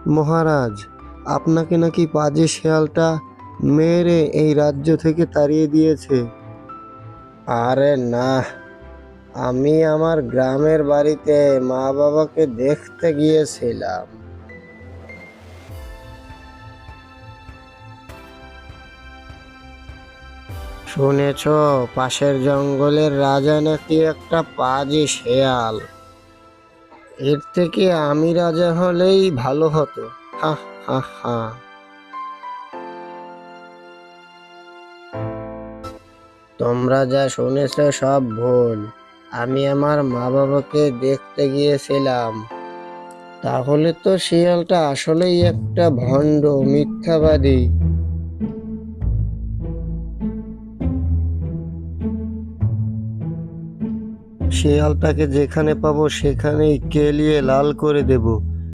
মহারাজ, আপনাকে নাকি পাজি শিয়ালটা মেরে এই রাজ্য থেকে তাড়িয়ে দিয়েছে। আরে না, আমি আমার গ্রামের বাড়িতে মা বাবাকে দেখতে গিয়েছিলাম। শুনেছ, পাশের জঙ্গলের রাজা নাকি একটা পাজি শেয়াল। এর থেকে আমি রাজা হলেই ভালো হতো। হা হা হা। তোমরা যা শুনেছ সব ভুল। আমি আমার মা বাবাকে দেখতে গিয়েছিলাম। তাহলে তো শিয়ালটা আসলেই একটা ভণ্ড মিথ্যাবাদী। শিয়ালটাকে যেখানে পাবো সেখানেই কেলিয়ে লাল করে দেব।